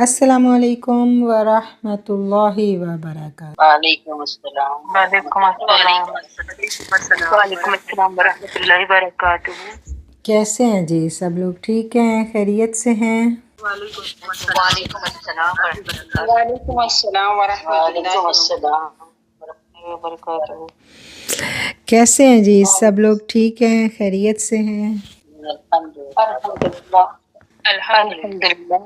السلام علیکم ورحمۃ اللہ وبرکاتہ۔ وعلیکم السلام وعلیکم السلام وعلیکم السلام ورحمۃ اللہ وبرکاتہ۔ کیسے ہیں جی؟ سب لوگ ٹھیک ہیں؟ خیریت سے ہیں؟ وعلیکم السلام ورحمۃ اللہ وعلیکم السلام ورحمۃ وعلیکم اللہ السلام وبرکاتہ۔ کیسے ہیں جی؟ سب لوگ ٹھیک ہیں؟ خیریت سے ہیں؟ الحمدللہ الحمدللہ۔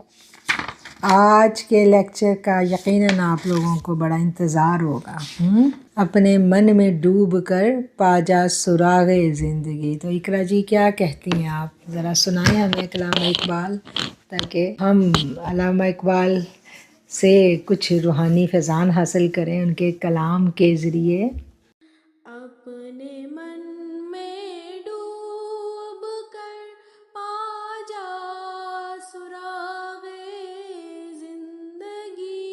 آج کے لیکچر کا یقیناً آپ لوگوں کو بڑا انتظار ہوگا۔ اپنے من میں ڈوب کر پا جا سراغ زندگی۔ تو اقرا جی کیا کہتی ہیں آپ؟ ذرا سنائیں ہمیں علامہ اقبال، تاکہ ہم علامہ اقبال سے کچھ روحانی فیضان حاصل کریں ان کے کلام کے ذریعے۔ اپنے من میں ڈوب کر پا جا سراغ زندگی،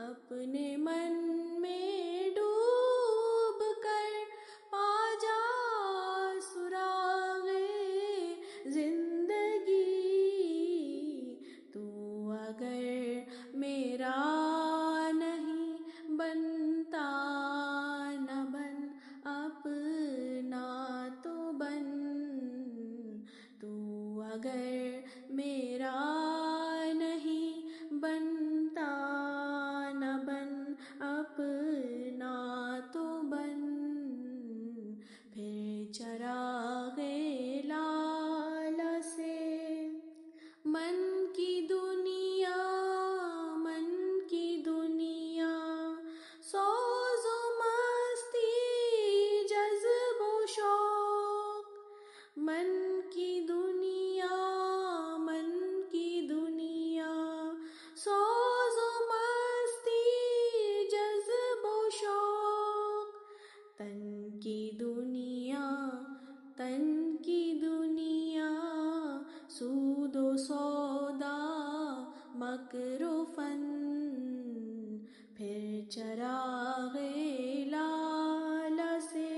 اپنے من میں ڈوب کر پا جا سراغ زندگی، تو اگر میرا نہیں بنتا نہ بن اپنا تو بن، تو اگر میرا نہیں بنتا نہ بن اپنا تو بن، پھر چراغ لالا سے من کی دنیا، من کی دنیا، سوز و مستی جذب و شوق، من کی دنیا، من کی دنیا، سوز و مستی جذب و شوق، تن کی دنیا، تن کی دنیا، سود و سودا مکر و فن، پھر چراغ لالا سے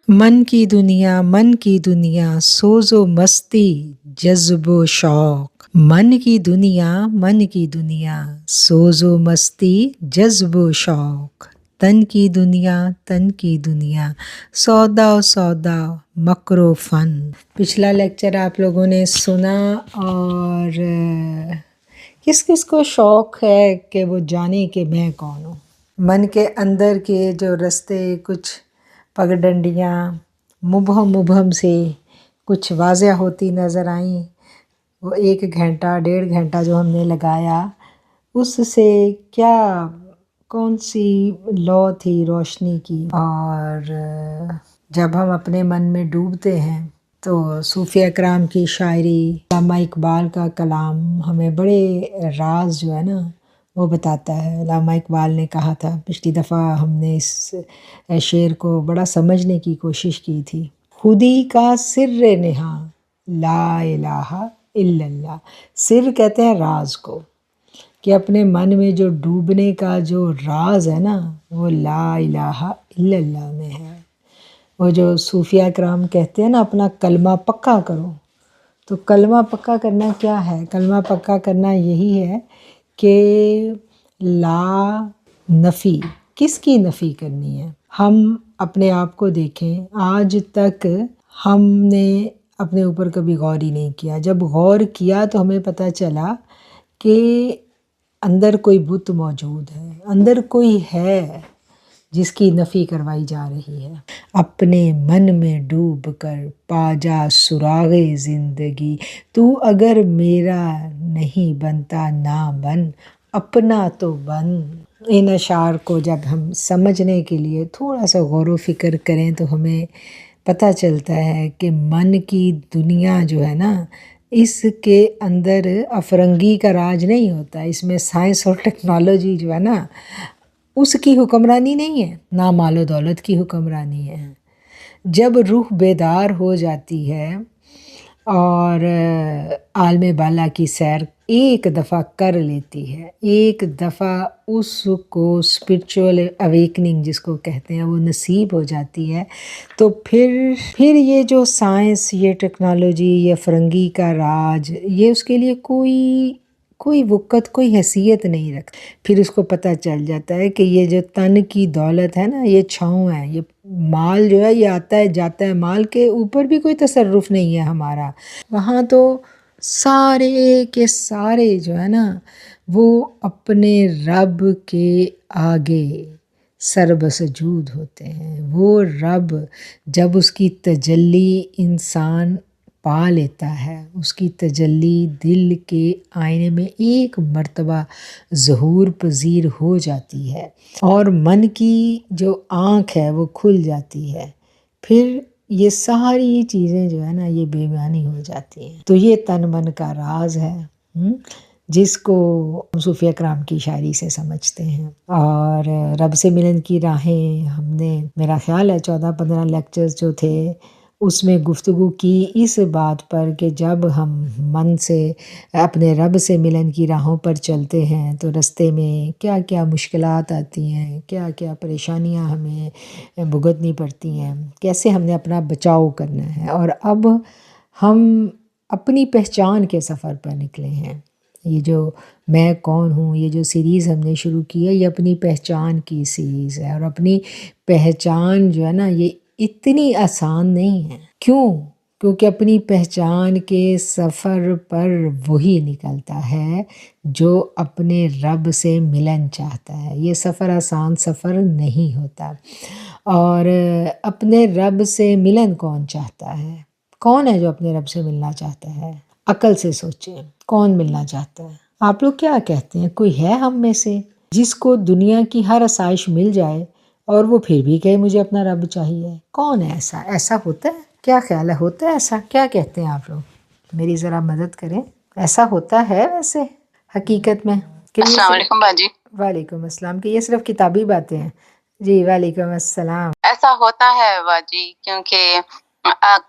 من کی دنیا، من کی دنیا، سوز و مستی جذب و شوق، من کی دنیا، من کی دنیا، سوز و مستی جذب و شوق، تن کی دنیا، تن کی دنیا، سودا و سودا مکر و فن۔ پچھلا لیکچر آپ لوگوں نے سنا، اور کس کس کو شوق ہے کہ وہ جانے کہ میں کون ہوں؟ من کے اندر کے جو رستے کچھ پگڈنڈیاں مبہم مبہم سے کچھ واضح ہوتی نظر آئیں، وہ 1 گھنٹہ 1.5 گھنٹہ جو ہم نے لگایا، اس سے کیا کون سی لو تھی روشنی کی؟ اور جب ہم اپنے من میں ڈوبتے ہیں تو صوفیہ اکرام کی شاعری، علامہ اقبال کا کلام ہمیں بڑے راز جو ہے نا وہ بتاتا ہے۔ علامہ اقبال نے کہا تھا، پچھلی دفعہ ہم نے اس شعر کو بڑا سمجھنے کی کوشش کی تھی، خودی کا سر نہاں لا الہ الا اللہ۔ سر کہتے ہیں راز کو، کہ اپنے من میں جو ڈوبنے کا جو راز ہے نا وہ لا الہ الا اللہ میں ہے۔ وہ جو صوفیہ اکرام کہتے ہیں نا اپنا کلمہ پکا کرو، تو کلمہ پکا کرنا کیا ہے؟ کلمہ پکا کرنا یہی ہے کہ لا نفی، کس کی نفی کرنی ہے؟ ہم اپنے آپ کو دیکھیں، آج تک ہم نے اپنے اوپر کبھی غور ہی نہیں کیا۔ جب غور کیا تو ہمیں پتہ چلا کہ اندر کوئی بت موجود ہے، اندر کوئی ہے جس کی نفی کروائی جا رہی ہے۔ اپنے من میں ڈوب کر پا جا سراغ زندگی، تو اگر میرا نہیں بنتا نہ بن اپنا تو بن۔ ان اشعار کو جب ہم سمجھنے کے لیے تھوڑا سا غور و فکر کریں تو ہمیں پتہ چلتا ہے کہ من کی دنیا جو ہے نا، اس کے اندر افرنگی کا راج نہیں ہوتا، اس میں سائنس اور ٹیکنالوجی جو ہے نا اس کی حکمرانی نہیں ہے، نہ مال و دولت کی حکمرانی ہے۔ جب روح بیدار ہو جاتی ہے اور عالم بالا کی سیر ایک دفعہ کر لیتی ہے، ایک دفعہ اس کو اسپرچول اویکننگ جس کو کہتے ہیں وہ نصیب ہو جاتی ہے، تو پھر یہ جو سائنس، یہ ٹیکنالوجی، یہ فرنگی کا راج، یہ اس کے لیے کوئی کوئی وقت کوئی حیثیت نہیں رکھتا۔ پھر اس کو پتہ چل جاتا ہے کہ یہ جو تن کی دولت ہے نا، یہ چھاؤں ہے، یہ مال جو ہے یہ آتا ہے جاتا ہے، مال کے اوپر بھی کوئی تصرف نہیں ہے ہمارا۔ وہاں تو سارے کے سارے جو ہے نا وہ اپنے رب کے آگے سر بسجود ہوتے ہیں۔ وہ رب جب اس کی تجلی انسان پا لیتا ہے، اس کی تجلی دل کے آئینے میں ایک مرتبہ ظہور پذیر ہو جاتی ہے اور من کی جو آنکھ ہے وہ کھل جاتی ہے، پھر یہ ساری چیزیں جو ہے نا یہ بے معنی ہو جاتی ہیں۔ تو یہ تن من کا راز ہے جس کو صوفیہ کرام کی شاعری سے سمجھتے ہیں۔ اور رب سے ملن کی راہیں ہم نے، میرا خیال ہے 14-15 لیکچرز جو تھے اس میں گفتگو کی اس بات پر کہ جب ہم من سے اپنے رب سے ملن کی راہوں پر چلتے ہیں تو رستے میں کیا کیا مشکلات آتی ہیں، کیا کیا پریشانیاں ہمیں بھگتنی پڑتی ہیں، کیسے ہم نے اپنا بچاؤ کرنا ہے۔ اور اب ہم اپنی پہچان کے سفر پر نکلے ہیں۔ یہ جو میں کون ہوں، یہ جو سیریز ہم نے شروع کی ہے، یہ اپنی پہچان کی سیریز ہے، اور اپنی پہچان جو ہے نا یہ اتنی آسان نہیں ہے۔ کیونکہ اپنی پہچان کے سفر پر وہی نکلتا ہے جو اپنے رب سے ملن چاہتا ہے۔ یہ سفر آسان سفر نہیں ہوتا۔ اور اپنے رب سے ملن کون چاہتا ہے؟ کون ہے جو اپنے رب سے ملنا چاہتا ہے؟ عقل سے سوچیں، کون ملنا چاہتا ہے؟ آپ لوگ کیا کہتے ہیں؟ کوئی ہے ہم میں سے جس کو دنیا کی ہر آسائش مل جائے اور وہ پھر بھی کہے مجھے اپنا رب چاہیے؟ کون ہے ایسا؟ ایسا ہوتا ہے؟ کیا خیال ہے ہوتا ہے ایسا؟ کیا کہتے ہیں آپ لوگ؟ میری ذرا مدد کریں۔ ایسا ہوتا ہے ویسے حقیقت میں؟ السلام علیکم باجی۔ وعلیکم السلام۔ کہ یہ صرف کتابی باتیں ہیں؟ جی وعلیکم السلام۔ ایسا ہوتا ہے باجی، کیونکہ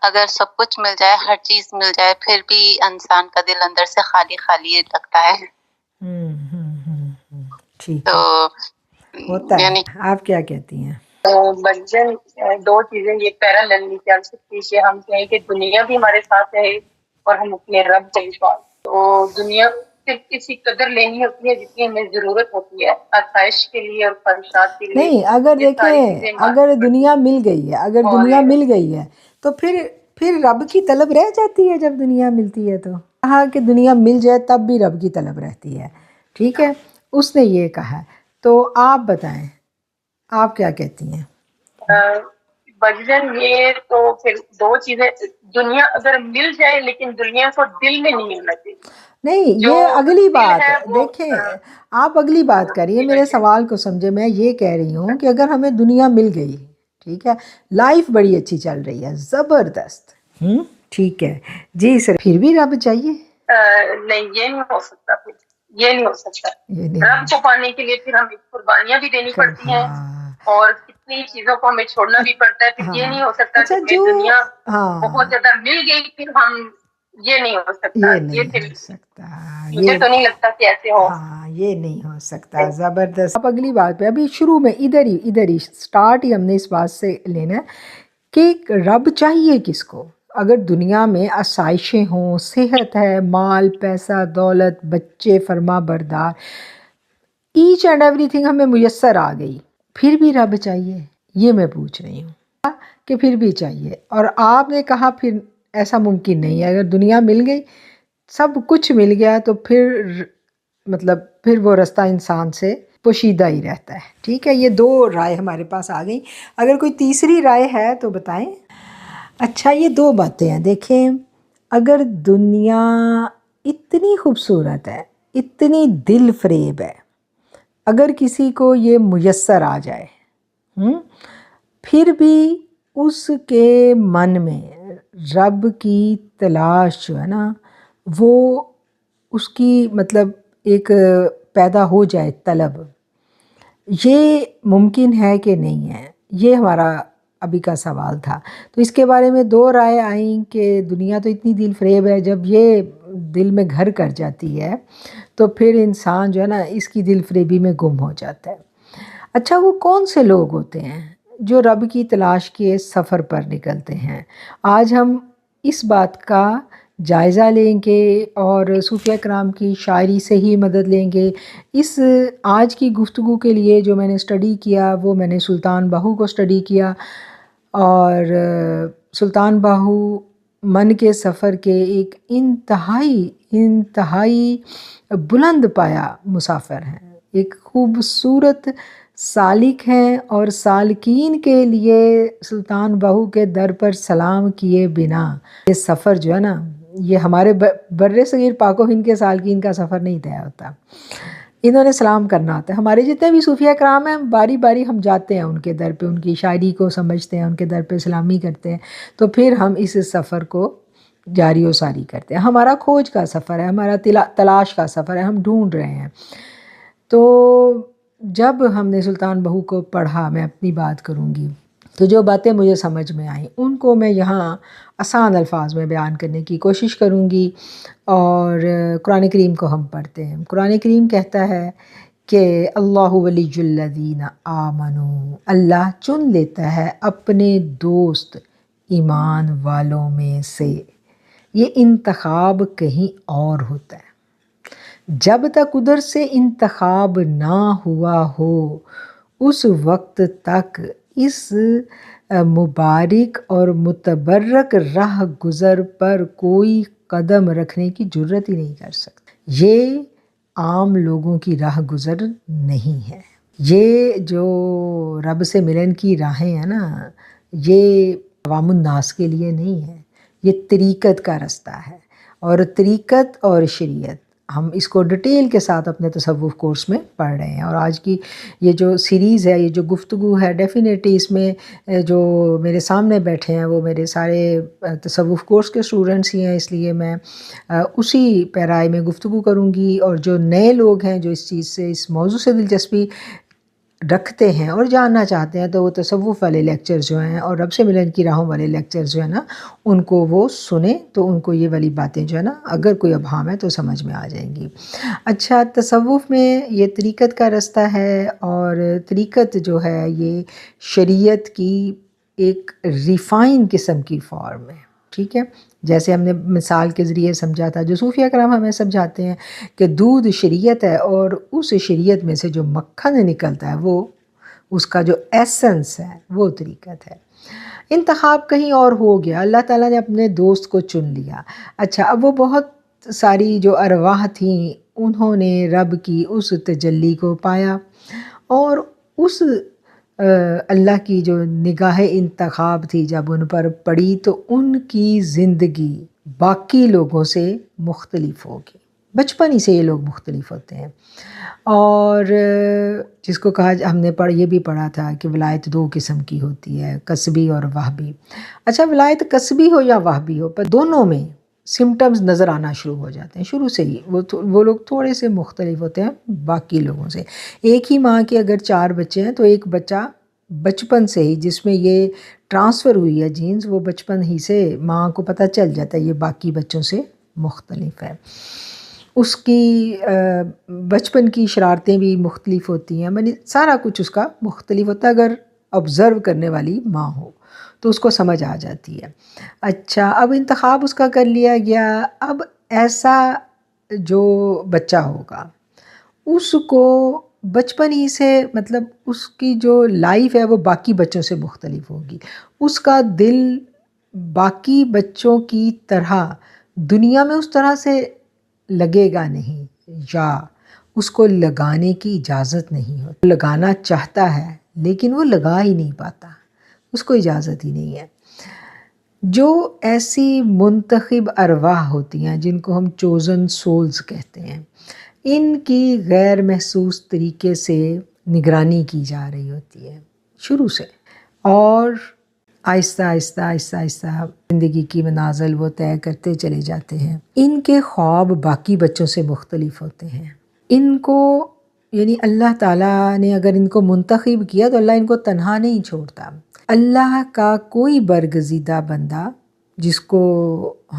اگر سب کچھ مل جائے، ہر چیز مل جائے، پھر بھی انسان کا دل اندر سے خالی خالی لگتا ہے۔ ٹھیک تو ہے، ہوتا ہے۔ یعنی آپ کیا کہتی ہیں؟ بجن دو چیزیں یہ پیرالل نہیں چل سکتی کہ ہم کہیں کہ دنیا بھی ہمارے ساتھ ہے اور ہم اپنے رب سے بھی پاس۔ تو دنیا صرف اسی قدر لینی ہوتی ہے جتنی ہمیں ضرورت ہوتی ہے، آسائش کے لیے اور خواہشات کے لیے۔ نہیں، اگر یہ ساری چیزیں دیکھیں اگر دنیا مل گئی ہے، اگر دنیا مل گئی ہے تو پھر رب کی طلب رہ جاتی ہے۔ جب دنیا ملتی ہے تو کہا کہ دنیا مل جائے تب بھی رب کی طلب رہتی ہے، ٹھیک ہے، اس نے یہ کہا۔ تو آپ بتائیں، آپ کیا کہتی ہیں؟ بجن یہ تو پھر دو چیزیں، دنیا اگر مل جائے لیکن دنیا کو دل میں نہیں ملنا چاہیے۔ نہیں، جو یہ اگلی دل بات ہے وہ دیکھیں، آپ اگلی بات کریے، میرے سوال کو سمجھے۔ میں یہ کہہ رہی ہوں کہ اگر ہمیں دنیا مل گئی، ٹھیک ہے، لائف بڑی اچھی چل رہی ہے، زبردست، ٹھیک ہے جی سر، پھر بھی رب چاہیے؟ نہیں، یہ نہیں ہو سکتا، پھر یہ نہیں ہو سکتا۔ رب کو پانے کے لیے پھر ہمیں قربانیاں بھی دینی پڑتی ہیں اور کتنی چیزوں کو ہمیں چھوڑنا بھی پڑتا ہے۔ پھر یہ نہیں ہو سکتا کہ ہمیں دنیا بہت زیادہ مل گئی پھر ہم، یہ نہیں ہو سکتا۔ یہ پھر نہیں ہو سکتا، مجھے تو نہیں لگتا کہ ایسے ہو۔ ہاں یہ نہیں ہو سکتا، زبردست۔ اب اگلی بات پہ، ابھی شروع میں ادھر ہی سٹارٹ ہی ہم نے اس بات سے لینا ہے کہ رب چاہیے کس کو؟ اگر دنیا میں آسائشیں ہوں، صحت ہے، مال پیسہ دولت، بچے فرما بردار، ایچ اینڈ ایوری تھنگ ہمیں میسر آ گئی، پھر بھی رب چاہیے؟ یہ میں پوچھ رہی ہوں کہ پھر بھی چاہیے۔ اور آپ نے کہا پھر ایسا ممکن نہیں ہے، اگر دنیا مل گئی، سب کچھ مل گیا، تو پھر وہ رستہ انسان سے پوشیدہ ہی رہتا ہے، ٹھیک ہے۔ یہ دو رائے ہمارے پاس آ گئی، اگر کوئی تیسری رائے ہے تو بتائیں۔ اچھا، یہ دو باتیں ہیں، دیکھیں، اگر دنیا اتنی خوبصورت ہے، اتنی دل فریب ہے، اگر کسی کو یہ میسر آ جائے، پھر بھی اس کے من میں رب کی تلاش جو ہے نا وہ اس کی ایک پیدا ہو جائے طلب، یہ ممکن ہے کہ نہیں ہے؟ یہ ہمارا ابھی کا سوال تھا۔ تو اس کے بارے میں دو رائے آئیں کہ دنیا تو اتنی دل فریب ہے، جب یہ دل میں گھر کر جاتی ہے تو پھر انسان جو ہے نا اس کی دل فریبی میں گم ہو جاتا ہے۔ اچھا، وہ کون سے لوگ ہوتے ہیں جو رب کی تلاش کے سفر پر نکلتے ہیں؟ آج ہم اس بات کا جائزہ لیں گے اور صوفیہ کرام کی شاعری سے ہی مدد لیں گے. اس آج کی گفتگو کے لیے جو میں نے اسٹڈی کیا وہ میں نے سلطان باہو کو اسٹڈی کیا، اور سلطان باہو من کے سفر کے ایک انتہائی بلند پایا مسافر ہیں، ایک خوبصورت سالک ہیں، اور سالکین کے لیے سلطان باہو کے در پر سلام کیے بنا یہ سفر جو ہے نا، یہ ہمارے بر صغیر پاک و ہند کے سالکین کا سفر نہیں طے ہوتا. انہوں نے سلام کرنا ہوتا ہے. ہمارے جتنے بھی صوفیہ کرام ہیں باری باری ہم جاتے ہیں ان کے در پہ، ان کی شاعری کو سمجھتے ہیں، ان کے در پہ سلامی کرتے ہیں، تو پھر ہم اس سفر کو جاری و ساری کرتے ہیں. ہمارا کھوج کا سفر ہے، ہمارا تلاش کا سفر ہے، ہم ڈھونڈ رہے ہیں. تو جب ہم نے سلطان باہو کو پڑھا، میں اپنی بات کروں گی، تو جو باتیں مجھے سمجھ میں آئیں ان کو میں یہاں آسان الفاظ میں بیان کرنے کی کوشش کروں گی. اور قرآن کریم کو ہم پڑھتے ہیں. قرآن کریم کہتا ہے کہ اللہ ولی الذین آمنوا، اللہ چن لیتا ہے اپنے دوست ایمان والوں میں سے. یہ انتخاب کہیں اور ہوتا ہے. جب تک ادھر سے انتخاب نہ ہوا ہو اس وقت تک اس مبارک اور متبرک راہ گزر پر کوئی قدم رکھنے کی جرت ہی نہیں کر سکتا. یہ عام لوگوں کی راہ گزر نہیں ہے. یہ جو رب سے ملن کی راہیں ہیں نا، یہ عوام الناس کے لیے نہیں ہے، یہ طریقت کا رستہ ہے. اور طریقت اور شریعت ہم اس کو ڈیٹیل کے ساتھ اپنے تصوف کورس میں پڑھ رہے ہیں. اور آج کی یہ جو سیریز ہے، یہ جو گفتگو ہے، ڈیفینیٹلی اس میں جو میرے سامنے بیٹھے ہیں وہ میرے سارے تصوف کورس کے اسٹوڈنٹس ہی ہیں، اس لیے میں اسی پیرائے میں گفتگو کروں گی. اور جو نئے لوگ ہیں جو اس چیز سے، اس موضوع سے دلچسپی رکھتے ہیں اور جاننا چاہتے ہیں، تو وہ تصوف والے لیکچر جو ہیں اور رب سے ملن کی راہوں والے لیکچر جو ہیں نا، ان کو وہ سنیں تو ان کو یہ والی باتیں جو ہے نا، اگر کوئی ابہام ہے تو سمجھ میں آ جائیں گی. اچھا، تصوف میں یہ طریقت کا رستہ ہے، اور طریقت جو ہے یہ شریعت کی ایک ریفائن قسم کی فارم ہے. ٹھیک ہے، جیسے ہم نے مثال کے ذریعے سمجھا تھا، جو صوفیہ کرام ہمیں سمجھاتے ہیں کہ دودھ شریعت ہے، اور اس شریعت میں سے جو مکھن نکلتا ہے وہ اس کا جو ایسنس ہے وہ طریقت ہے. انتخاب کہیں اور ہو گیا، اللہ تعالیٰ نے اپنے دوست کو چن لیا. اچھا، اب وہ بہت ساری جو ارواح تھیں انہوں نے رب کی اس تجلی کو پایا، اور اس اللہ کی جو نگاہ انتخاب تھی جب ان پر پڑی تو ان کی زندگی باقی لوگوں سے مختلف ہوگی. بچپن ہی سے یہ لوگ مختلف ہوتے ہیں. اور جس کو کہا، ہم نے یہ بھی پڑھا تھا کہ ولایت دو قسم کی ہوتی ہے، کسبی اور وہبی. اچھا، ولایت کسبی ہو یا وہبی ہو، پر دونوں میں سمٹمز نظر آنا شروع ہو جاتے ہیں شروع سے ہی. وہ لوگ تھوڑے سے مختلف ہوتے ہیں باقی لوگوں سے. ایک ہی ماں کے اگر 4 بچے ہیں تو ایک بچہ بچپن سے ہی، جس میں یہ ٹرانسفر ہوئی ہے جینز، وہ بچپن ہی سے ماں کو پتہ چل جاتا ہے یہ باقی بچوں سے مختلف ہے. اس کی بچپن کی شرارتیں بھی مختلف ہوتی ہیں، یعنی سارا کچھ اس کا مختلف ہوتا ہے. اگر آبزرو کرنے والی ماں ہو تو اس کو سمجھ آ جاتی ہے. اچھا، اب انتخاب اس کا کر لیا گیا. اب ایسا جو بچہ ہوگا اس کو بچپن ہی سے، مطلب اس کی جو لائف ہے وہ باقی بچوں سے مختلف ہوگی. اس کا دل باقی بچوں کی طرح دنیا میں اس طرح سے لگے گا نہیں، یا اس کو لگانے کی اجازت نہیں ہوتی. لگانا چاہتا ہے لیکن وہ لگا ہی نہیں پاتا، اس کو اجازت ہی نہیں ہے. جو ایسی منتخب ارواح ہوتی ہیں جن کو ہم چوزن سولز کہتے ہیں، ان کی غیر محسوس طریقے سے نگرانی کی جا رہی ہوتی ہے شروع سے، اور آہستہ آہستہ آہستہ آہستہ زندگی کی منازل وہ طے کرتے چلے جاتے ہیں. ان کے خواب باقی بچوں سے مختلف ہوتے ہیں. ان کو، یعنی اللہ تعالیٰ نے اگر ان کو منتخب کیا تو اللہ ان کو تنہا نہیں چھوڑتا. اللہ کا کوئی برگزیدہ بندہ، جس کو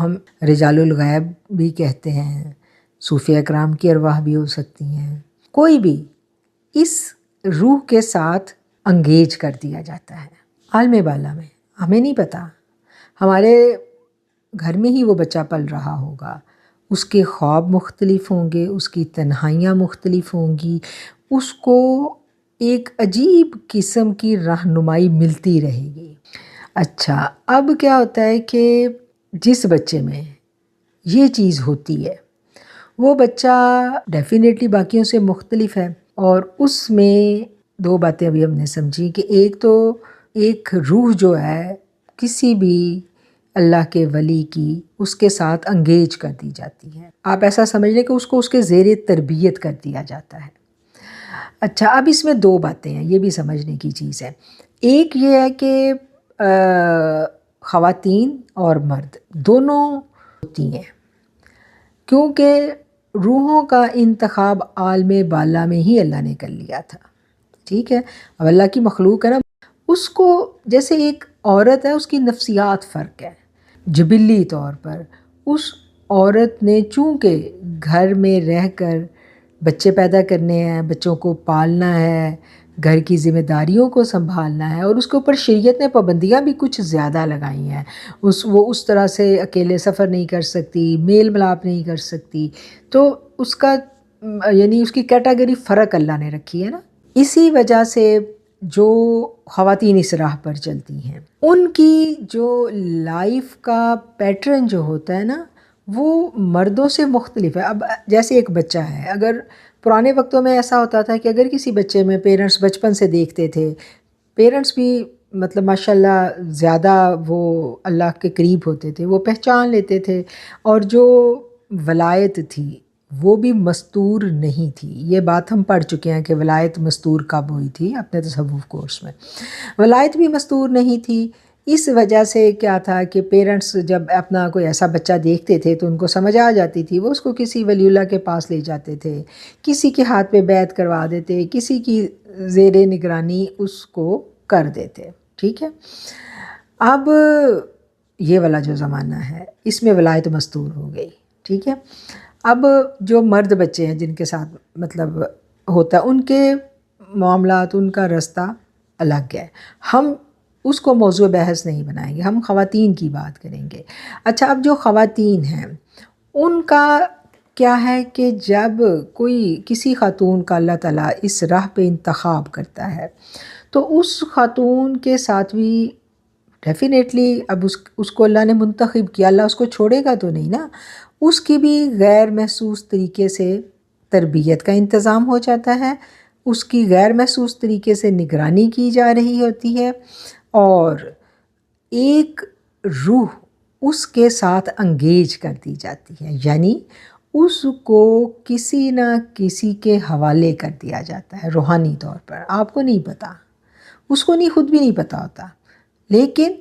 ہم رجال الغیب بھی کہتے ہیں، صوفیہ کرام کی ارواح بھی ہو سکتی ہیں، کوئی بھی اس روح کے ساتھ انگیج کر دیا جاتا ہے. عالم بالا میں ہمیں نہیں پتہ، ہمارے گھر میں ہی وہ بچہ پل رہا ہوگا، اس کے خواب مختلف ہوں گے، اس کی تنہائیاں مختلف ہوں گی، اس کو ایک عجیب قسم کی رہنمائی ملتی رہے گی۔ اچھا، اب کیا ہوتا ہے کہ جس بچے میں یہ چیز ہوتی ہے وہ بچہ ڈیفینیٹلی باقیوں سے مختلف ہے، اور اس میں دو باتیں ابھی ہم نے سمجھی کہ ایک تو ایک روح جو ہے کسی بھی اللہ کے ولی کی اس کے ساتھ انگیج کر دی جاتی ہے، آپ ایسا سمجھ لیں کہ اس کو اس کے زیر تربیت کر دیا جاتا ہے۔ اچھا، اب اس میں دو باتیں ہیں، یہ بھی سمجھنے کی چیز ہے۔ ایک یہ ہے کہ خواتین اور مرد دونوں ہوتی ہیں، کیونکہ روحوں کا انتخاب عالم بالا میں ہی اللہ نے کر لیا تھا، ٹھیک ہے؟ اب اللہ کی مخلوق ہے نا، اس کو جیسے ایک عورت ہے، اس کی نفسیات فرق ہے جبلی طور پر۔ اس عورت نے چونکہ گھر میں رہ کر بچے پیدا کرنے ہیں، بچوں کو پالنا ہے، گھر کی ذمہ داریوں کو سنبھالنا ہے، اور اس کے اوپر شریعت نے پابندیاں بھی کچھ زیادہ لگائی ہیں۔ وہ اس طرح سے اکیلے سفر نہیں کر سکتی، میل ملاپ نہیں کر سکتی، تو اس کا یعنی اس کی کیٹیگری فرق اللہ نے رکھی ہے نا۔ اسی وجہ سے جو خواتین اس راہ پر چلتی ہیں ان کی جو لائف کا پیٹرن جو ہوتا ہے نا وہ مردوں سے مختلف ہے۔ اب جیسے ایک بچہ ہے، اگر پرانے وقتوں میں ایسا ہوتا تھا کہ اگر کسی بچے میں پیرنٹس بچپن سے دیکھتے تھے، پیرنٹس بھی مطلب ماشاءاللہ زیادہ وہ اللہ کے قریب ہوتے تھے، وہ پہچان لیتے تھے، اور جو ولایت تھی وہ بھی مستور نہیں تھی۔ یہ بات ہم پڑھ چکے ہیں کہ ولایت مستور کب ہوئی تھی اپنے تصوف کورس میں۔ ولایت بھی مستور نہیں تھی، اس وجہ سے کیا تھا کہ پیرنٹس جب اپنا کوئی ایسا بچہ دیکھتے تھے تو ان کو سمجھ آ جاتی تھی، وہ اس کو کسی ولی اللہ کے پاس لے جاتے تھے، کسی کے ہاتھ پہ بیعت کروا دیتے، کسی کی زیر نگرانی اس کو کر دیتے، ٹھیک ہے؟ اب یہ والا جو زمانہ ہے اس میں ولایت مستور ہو گئی، ٹھیک ہے؟ اب جو مرد بچے ہیں جن کے ساتھ مطلب ہوتا ہے ان کے معاملات، ان کا رستہ الگ ہے، ہم اس کو موضوع بحث نہیں بنائیں گے، ہم خواتین کی بات کریں گے۔ اچھا، اب جو خواتین ہیں ان کا کیا ہے کہ جب کوئی کسی خاتون کا اللہ تعالیٰ اس راہ پہ انتخاب کرتا ہے تو اس خاتون کے ساتھ بھی ڈیفینیٹلی اب اس کو اللہ نے منتخب کیا، اللہ اس کو چھوڑے گا تو نہیں نا، اس کی بھی غیر محسوس طریقے سے تربیت کا انتظام ہو جاتا ہے، اس کی غیر محسوس طریقے سے نگرانی کی جا رہی ہوتی ہے، اور ایک روح اس کے ساتھ انگیج کر دی جاتی ہے، یعنی اس کو کسی نہ کسی کے حوالے کر دیا جاتا ہے روحانی طور پر۔ آپ کو نہیں پتہ، اس کو نہیں، خود بھی نہیں پتہ ہوتا، لیکن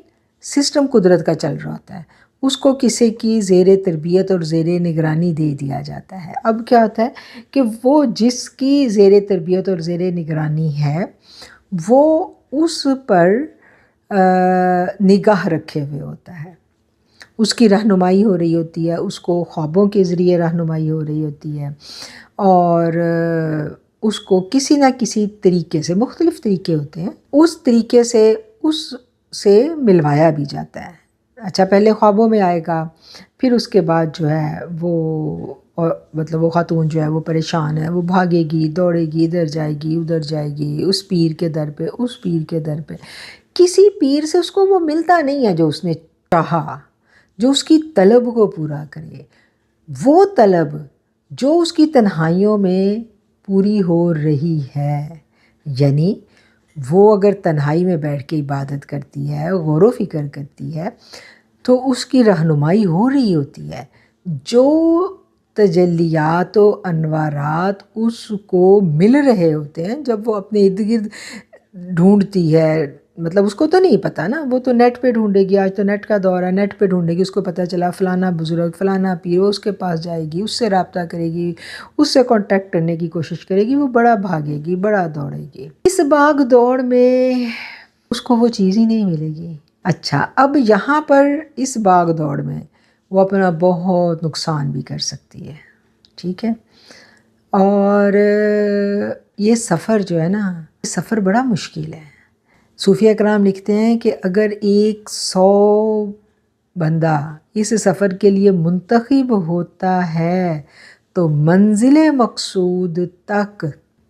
سسٹم قدرت کا چل رہا ہوتا ہے، اس کو کسی کی زیر تربیت اور زیر نگرانی دے دیا جاتا ہے۔ اب کیا ہوتا ہے کہ وہ جس کی زیر تربیت اور زیر نگرانی ہے وہ اس پر نگاہ رکھے ہوئے ہوتا ہے، اس کی رہنمائی ہو رہی ہوتی ہے، اس کو خوابوں کے ذریعے رہنمائی ہو رہی ہوتی ہے، اور اس کو کسی نہ کسی طریقے سے، مختلف طریقے ہوتے ہیں، اس طریقے سے اس سے ملوایا بھی جاتا ہے۔ اچھا، پہلے خوابوں میں آئے گا، پھر اس کے بعد جو ہے وہ مطلب وہ خاتون جو ہے وہ پریشان ہے، وہ بھاگے گی، دوڑے گی، ادھر جائے گی، ادھر جائے گی، اس پیر کے در پہ، اس پیر کے در پہ، کسی پیر سے اس کو وہ ملتا نہیں ہے جو اس نے چاہا، جو اس کی طلب کو پورا کرے، وہ طلب جو اس کی تنہائیوں میں پوری ہو رہی ہے، یعنی وہ اگر تنہائی میں بیٹھ کے عبادت کرتی ہے، غور و فکر کرتی ہے، تو اس کی رہنمائی ہو رہی ہوتی ہے، جو تجلیات و انوارات اس کو مل رہے ہوتے ہیں جب وہ اپنے ارد گرد ڈھونڈتی ہے، مطلب اس کو تو نہیں پتہ نا، وہ تو نیٹ پہ ڈھونڈے گی، آج تو نیٹ کا دور ہے، نیٹ پہ ڈھونڈے گی، اس کو پتہ چلا فلانا بزرگ، فلانا پیر، اس کے پاس جائے گی، اس سے رابطہ کرے گی، اس سے کانٹیکٹ کرنے کی کوشش کرے گی، وہ بڑا بھاگے گی، بڑا دوڑے گی، اس بھاگ دوڑ میں اس کو وہ چیز ہی نہیں ملے گی۔ اچھا، اب یہاں پر اس بھاگ دوڑ میں وہ اپنا بہت نقصان بھی کر سکتی ہے، ٹھیک ہے؟ اور یہ سفر جو ہے نا، یہ سفر بڑا مشکل ہے۔ صوفیہ کرام لکھتے ہیں کہ اگر 100 بندہ اس سفر کے لیے منتخب ہوتا ہے تو منزل مقصود تک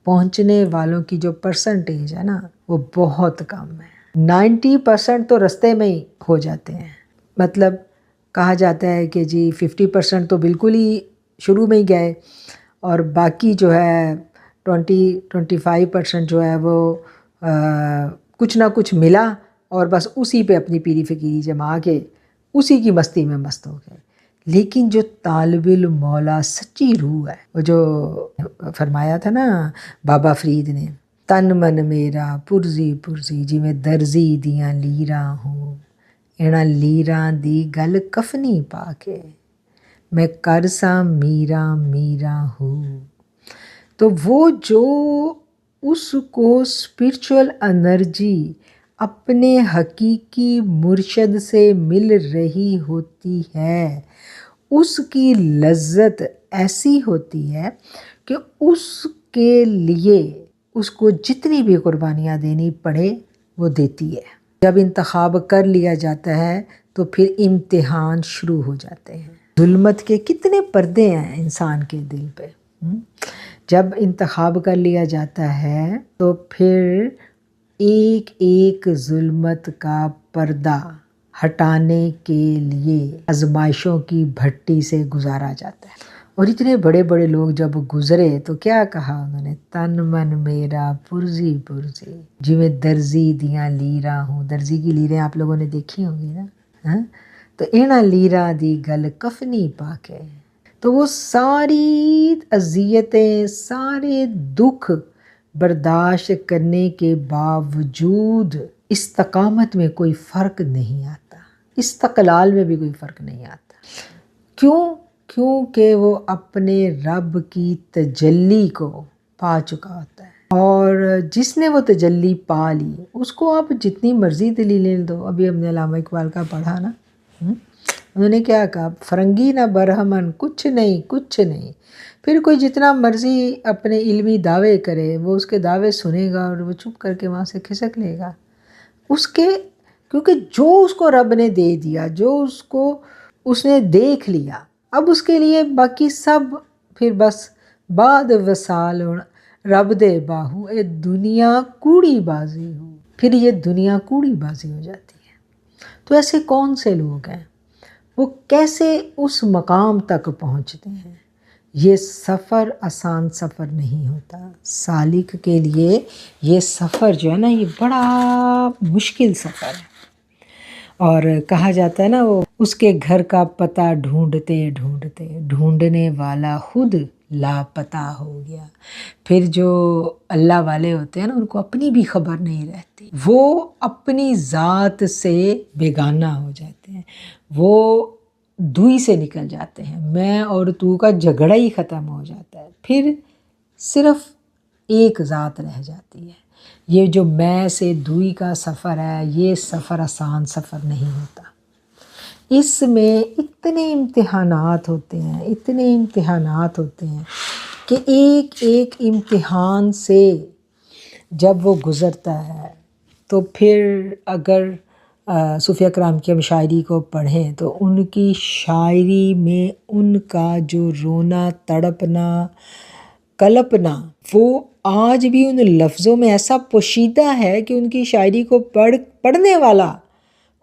پہنچنے والوں کی جو پرسنٹیج ہے نا وہ بہت کم ہے. 90% تو رستے میں ہی ہو جاتے ہیں. مطلب کہا جاتا ہے کہ جی 50% تو بالکل ہی شروع میں ہی گئے اور باقی جو ہے 25% جو ہے وہ کچھ نہ کچھ ملا اور بس اسی پہ اپنی پیری فقیری جما کے اسی کی مستی میں مست ہو گئے. لیکن جو طالب المولا سچی روح ہے، وہ جو فرمایا تھا نا بابا فرید نے، تن من میرا پرزی پرزی جی میں درزی دیاں لیراں ہوں، اینا لیراں دی گل کفنی پا کے میں کرساں میراں میراں ہوں. تو وہ جو اس کو اسپرچول انرجی اپنے حقیقی مرشد سے مل رہی ہوتی ہے، اس کی لذت ایسی ہوتی ہے کہ اس کے لیے اس کو جتنی بھی قربانیاں دینی پڑے وہ دیتی ہے. جب انتخاب کر لیا جاتا ہے تو پھر امتحان شروع ہو جاتے ہیں. ظلمت کے کتنے پردے ہیں انسان کے دل پہ. جب انتخاب کر لیا جاتا ہے تو پھر ایک ایک ظلمت کا پردہ ہٹانے کے لیے آزمائشوں کی بھٹی سے گزارا جاتا ہے. اور اتنے بڑے بڑے لوگ جب گزرے تو کیا کہا انہوں نے، تن من میرا پرزی پرزی جی میں درزی دیاں لیراں ہوں. درزی کی لیریں آپ لوگوں نے دیکھی ہوں گی نا. تو اینا لیراں دی گل کفنی پا کے، تو وہ ساری اذیتیں سارے دکھ برداشت کرنے کے باوجود استقامت میں کوئی فرق نہیں آتا، استقلال میں بھی کوئی فرق نہیں آتا. کیونکہ وہ اپنے رب کی تجلی کو پا چکا ہوتا ہے، اور جس نے وہ تجلی پا لی اس کو آپ جتنی مرضی دلیلیں دو. ابھی ہم نے علامہ اقبال کا پڑھا نا، انہوں نے کیا کہا، فرنگی نہ برہمن کچھ نہیں کچھ نہیں. پھر کوئی جتنا مرضی اپنے علمی دعوے کرے وہ اس کے دعوے سنے گا اور وہ چپ کر کے وہاں سے کھسک لے گا. کیونکہ جو اس کو رب نے دے دیا، جو اس نے دیکھ لیا، اب اس کے لیے باقی سب پھر بس بعد وصال رب دے باہو اے دنیا کوڑی بازی ہو. پھر یہ دنیا کوڑی بازی ہو جاتی ہے. تو ایسے کون سے لوگ ہیں، وہ کیسے اس مقام تک پہنچتے ہیں؟ یہ سفر آسان سفر نہیں ہوتا. سالک کے لیے یہ سفر جو ہے نا یہ بڑا مشکل سفر ہے. اور کہا جاتا ہے نا وہ اس کے گھر کا پتہ ڈھونڈتے ڈھونڈتے ڈھونڈنے والا خود لاپتہ ہو گیا. پھر جو اللہ والے ہوتے ہیں نا ان کو اپنی بھی خبر نہیں رہتی، وہ اپنی ذات سے بیگانہ ہو جاتے ہیں، وہ دوئی سے نکل جاتے ہیں، میں اور تو کا جھگڑا ہی ختم ہو جاتا ہے. پھر صرف ایک ذات رہ جاتی ہے. یہ جو میں سے دوئی کا سفر ہے یہ سفر آسان سفر نہیں ہوتا. اس میں اتنے امتحانات ہوتے ہیں، اتنے امتحانات ہوتے ہیں کہ ایک ایک امتحان سے جب وہ گزرتا ہے تو پھر اگر صوفیہ کرام کی ہم شاعری کو پڑھیں تو ان کی شاعری میں ان کا جو رونا تڑپنا کلپنا وہ آج بھی ان لفظوں میں ایسا پوشیدہ ہے کہ ان کی شاعری کو پڑھنے والا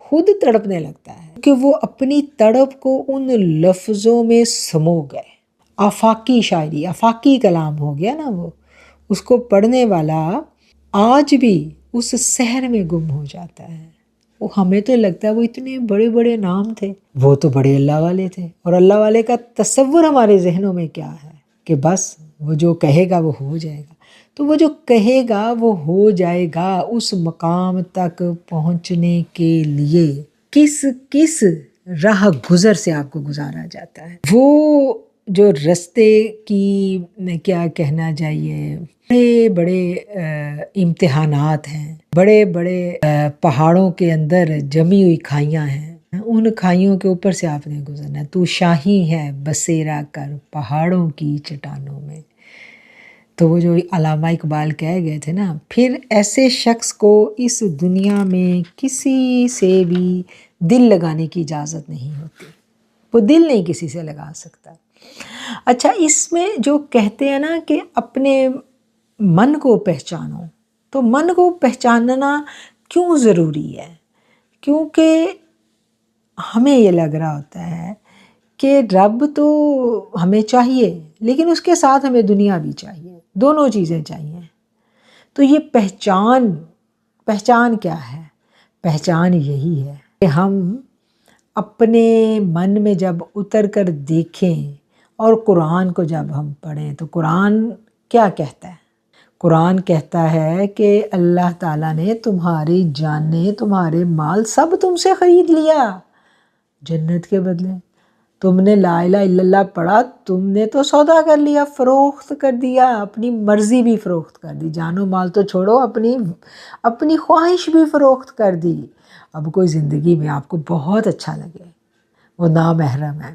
خود تڑپنے لگتا ہے کہ وہ اپنی تڑپ کو ان لفظوں میں سمو گئے. آفاقی شاعری، آفاقی کلام ہو گیا نا وہ. اس کو پڑھنے والا آج بھی اس سحر میں گم ہو جاتا ہے. وہ ہمیں تو لگتا ہے وہ اتنے بڑے بڑے نام تھے، وہ تو بڑے اللہ والے تھے. اور اللہ والے کا تصور ہمارے ذہنوں میں کیا ہے کہ بس وہ جو کہے گا وہ ہو جائے گا. تو وہ جو کہے گا وہ ہو جائے گا. اس مقام تک پہنچنے کے لیے کس راہ گزر سے آپ کو گزارا جاتا ہے. وہ جو رستے کی کیا کہنا چاہیے، بڑے بڑے امتحانات ہیں، بڑے بڑے پہاڑوں کے اندر جمی ہوئی کھائیاں ہیں، ان کھائیوں کے اوپر سے آپ نے گزرنا ہے. تو شاہی ہے بسیرا کر پہاڑوں کی چٹانوں میں. تو وہ جو علامہ اقبال کہہ گئے تھے نا، پھر ایسے شخص کو اس دنیا میں کسی سے بھی دل لگانے کی اجازت نہیں ہوتی، وہ دل نہیں کسی سے لگا سکتا۔ اچھا، اس میں جو کہتے ہیں نا کہ اپنے من کو پہچانو، تو من کو پہچاننا کیوں ضروری ہے؟ کیونکہ ہمیں یہ لگ رہا ہوتا ہے کہ رب تو ہمیں چاہیے، لیکن اس کے ساتھ ہمیں دنیا بھی چاہیے، دونوں چیزیں چاہیے۔ تو یہ پہچان کیا ہے؟ پہچان یہی ہے کہ ہم اپنے من میں جب اتر کر دیکھیں اور قرآن کو جب ہم پڑھیں تو قرآن کیا کہتا ہے؟ قرآن کہتا ہے کہ اللہ تعالیٰ نے تمہاری جانیں، تمہارے مال سب تم سے خرید لیا جنت کے بدلے۔ تم نے لا الہ الا اللہ پڑھا، تم نے تو سودا کر لیا، فروخت کر دیا، اپنی مرضی بھی فروخت کر دی، جان و مال تو چھوڑو، اپنی خواہش بھی فروخت کر دی۔ اب کوئی زندگی میں آپ کو بہت اچھا لگے، وہ نامحرم ہے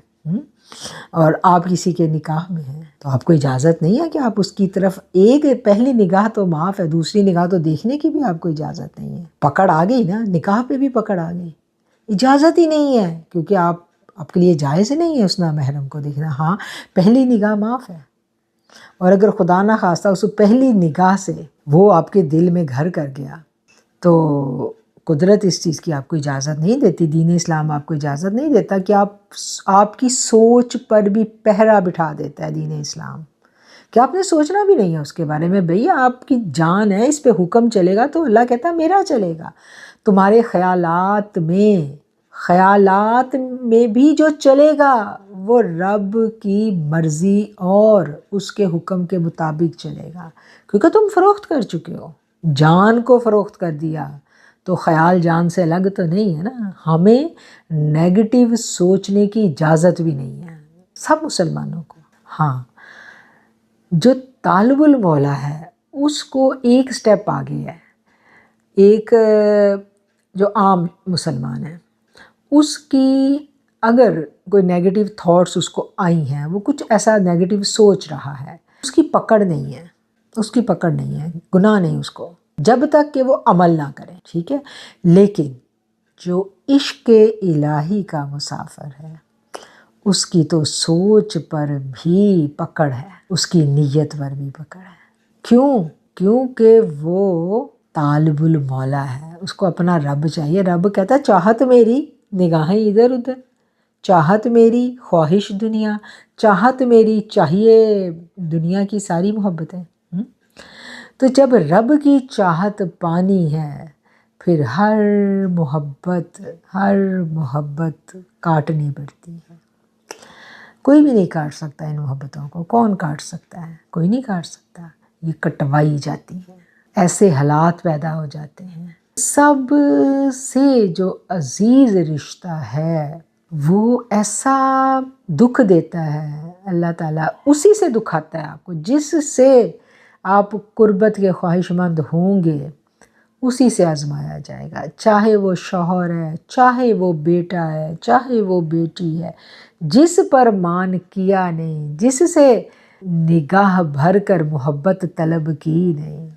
اور آپ کسی کے نکاح میں ہیں، تو آپ کو اجازت نہیں ہے کہ آپ اس کی طرف، ایک پہلی نگاہ تو معاف ہے، دوسری نگاہ تو دیکھنے کی بھی آپ کو اجازت نہیں ہے۔ پکڑ آ گئی نا، نکاح پہ بھی پکڑ آ گئی، اجازت ہی نہیں ہے، کیونکہ آپ کے لیے جائز نہیں ہے اس نامحرم کو دیکھنا۔ ہاں، پہلی نگاہ معاف ہے، اور اگر خدا نہ خواستہ اس پہلی نگاہ سے وہ آپ کے دل میں گھر کر گیا تو قدرت اس چیز کی آپ کو اجازت نہیں دیتی، دین اسلام آپ کو اجازت نہیں دیتا کہ آپ کی سوچ پر بھی پہرا بٹھا دیتا ہے دین اسلام، کہ آپ نے سوچنا بھی نہیں ہے اس کے بارے میں۔ بھئی آپ کی جان ہے، اس پہ حکم چلے گا تو اللہ کہتا ہے میرا چلے گا، تمہارے خیالات میں بھی جو چلے گا وہ رب کی مرضی اور اس کے حکم کے مطابق چلے گا، کیونکہ تم فروخت کر چکے ہو، جان کو فروخت کر دیا، تو خیال جان سے الگ تو نہیں ہے نا۔ ہمیں نیگیٹو سوچنے کی اجازت بھی نہیں ہے سب مسلمانوں کو۔ ہاں، جو طالب المولا ہے اس کو ایک سٹیپ آگے ہے، ایک جو عام مسلمان ہے اس کی اگر کوئی نیگیٹو تھاٹس اس کو آئی ہیں، وہ کچھ ایسا نیگیٹو سوچ رہا ہے، اس کی پکڑ نہیں ہے، گناہ نہیں اس کو، جب تک کہ وہ عمل نہ کرے، ٹھیک ہے۔ لیکن جو عشق الہی کا مسافر ہے اس کی تو سوچ پر بھی پکڑ ہے، اس کی نیت پر بھی پکڑ ہے۔ کیونکہ وہ طالب المولا ہے، اس کو اپنا رب چاہیے۔ رب کہتا ہے چاہت میری نگاہیں ادھر ادھر، چاہت میری خواہش دنیا، چاہت میری چاہیے دنیا کی ساری محبتیں۔ تو جب رب کی چاہت پانی ہے پھر ہر محبت کاٹنی پڑتی ہے۔ کوئی بھی نہیں کاٹ سکتا ان محبتوں کو، کون کاٹ سکتا ہے؟ کوئی نہیں کاٹ سکتا، یہ کٹوائی جاتی ہے، ایسے حالات پیدا ہو جاتے ہیں۔ سب سے جو عزیز رشتہ ہے وہ ایسا دکھ دیتا ہے، اللہ تعالیٰ اسی سے دکھاتا ہے آپ کو، جس سے آپ قربت کے خواہش مند ہوں گے اسی سے آزمایا جائے گا، چاہے وہ شوہر ہے، چاہے وہ بیٹا ہے، چاہے وہ بیٹی ہے، جس پر مان کیا نہیں، جس سے نگاہ بھر کر محبت طلب کی نہیں،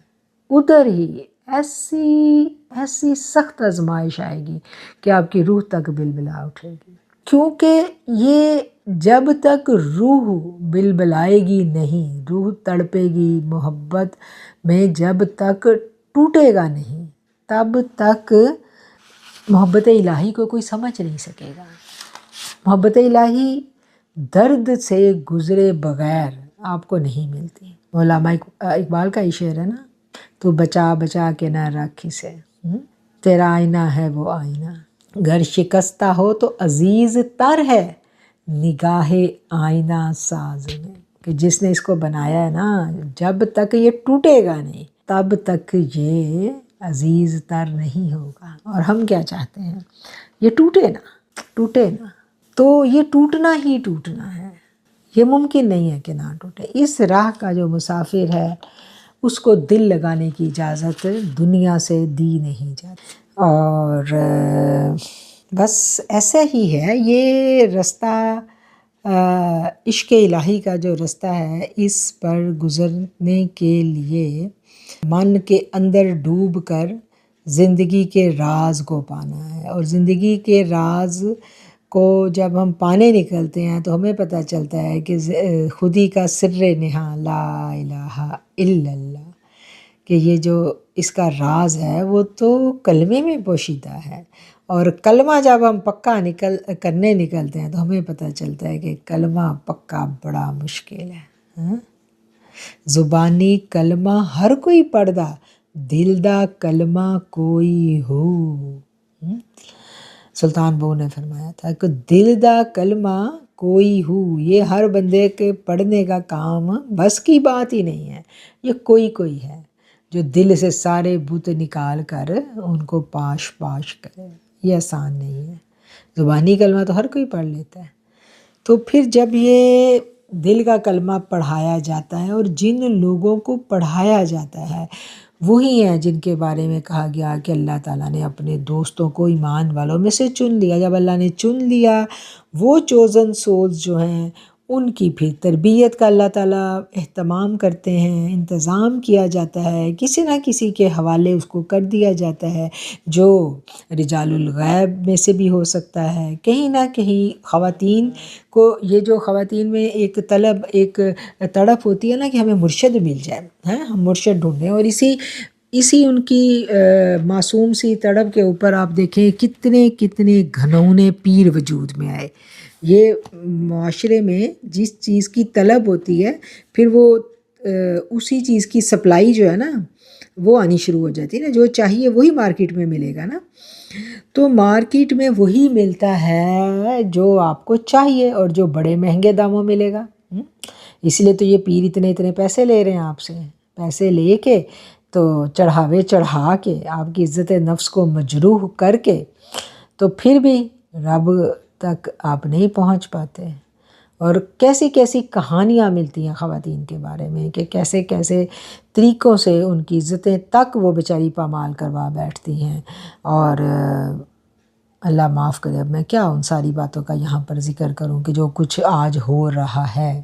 ادھر ہی ایسی سخت آزمائش آئے گی کہ آپ کی روح تک بلبلا اٹھے گی۔ کیونکہ یہ جب تک روح بلبلائے گی نہیں، روح تڑپے گی محبت میں، جب تک ٹوٹے گا نہیں تب تک محبت الہی کو کوئی سمجھ نہیں سکے گا۔ محبت الہی درد سے گزرے بغیر آپ کو نہیں ملتی۔ علامہ اقبال کا یہ شعر ہے نا، تو بچا بچا کے نہ رکھ اسے، تیرا آئینہ ہے وہ آئینہ، گر شکستہ ہو تو عزیز تر ہے نگاہ آئینہ ساز میں، کہ جس نے اس کو بنایا ہے نا، جب تک یہ ٹوٹے گا نہیں تب تک یہ عزیز تر نہیں ہوگا۔ اور ہم کیا چاہتے ہیں؟ یہ ٹوٹے نا، تو یہ ٹوٹنا ہی ٹوٹنا ہے، یہ ممکن نہیں ہے کہ نہ ٹوٹے۔ اس راہ کا جو مسافر ہے اس کو دل لگانے کی اجازت دنیا سے دی نہیں جاتی۔ اور بس ایسا ہی ہے یہ رستہ، عشق الہی کا جو رستہ ہے، اس پر گزرنے کے لیے من کے اندر ڈوب کر زندگی کے راز کو پانا ہے، اور زندگی کے راز کو جب ہم پانے نکلتے ہیں تو ہمیں پتہ چلتا ہے کہ خودی کا سر نہاں لا الہ الا اللہ، کہ یہ جو اس کا راز ہے وہ تو کلمے میں پوشیدہ ہے، اور کلمہ جب ہم پکا کرنے نکلتے ہیں تو ہمیں پتہ چلتا ہے کہ کلمہ پکا بڑا مشکل ہے۔ زبانی کلمہ ہر کوئی پڑھدا، دل دا کلمہ کوئی ہو۔ سلطان بہو نے فرمایا تھا کہ دل دا کلمہ کوئی ہو، یہ ہر بندے کے پڑھنے کا کام بس کی بات ہی نہیں ہے، یہ کوئی ہے جو دل سے سارے بت نکال کر ان کو پاش کرے، یہ آسان نہیں ہے۔ زبانی کلمہ تو ہر کوئی پڑھ لیتا ہے، تو پھر جب یہ دل کا کلمہ پڑھایا جاتا ہے، اور جن لوگوں کو پڑھایا جاتا ہے وہی ہیں جن کے بارے میں کہا گیا کہ اللہ تعالیٰ نے اپنے دوستوں کو ایمان والوں میں سے چن لیا۔ جب اللہ نے چن لیا، وہ چوزن سولز جو ہیں ان کی پھر تربیت کا اللہ تعالیٰ اہتمام کرتے ہیں، انتظام کیا جاتا ہے، کسی نہ کسی کے حوالے اس کو کر دیا جاتا ہے، جو رجال الغیب میں سے بھی ہو سکتا ہے۔ کہیں نہ کہیں خواتین کو، یہ جو خواتین میں ایک تڑپ ہوتی ہے نا کہ ہمیں مرشد مل جائے، ہم مرشد ڈھونڈیں، اور اسی ان کی معصوم سی تڑپ کے اوپر آپ دیکھیں کتنے گھنونے پیر وجود میں آئے۔ یہ معاشرے میں جس چیز کی طلب ہوتی ہے پھر وہ اسی چیز کی سپلائی جو ہے نا وہ آنی شروع ہو جاتی ہے نا، جو چاہیے وہی مارکیٹ میں ملے گا نا، تو مارکیٹ میں وہی ملتا ہے جو آپ کو چاہیے اور جو بڑے مہنگے داموں ملے گا۔ اس لیے تو یہ پیر اتنے پیسے لے رہے ہیں آپ سے، پیسے لے کے تو چڑھاوے چڑھا کے آپ کی عزت نفس کو مجروح کر کے تو پھر بھی رب تک آپ نہیں پہنچ پاتے۔ اور کیسی کہانیاں ملتی ہیں خواتین کے بارے میں کہ کیسے طریقوں سے ان کی عزتیں تک وہ بیچاری پامال کروا بیٹھتی ہیں، اور اللہ معاف کرے اب میں کیا ان ساری باتوں کا یہاں پر ذکر کروں کہ جو کچھ آج ہو رہا ہے،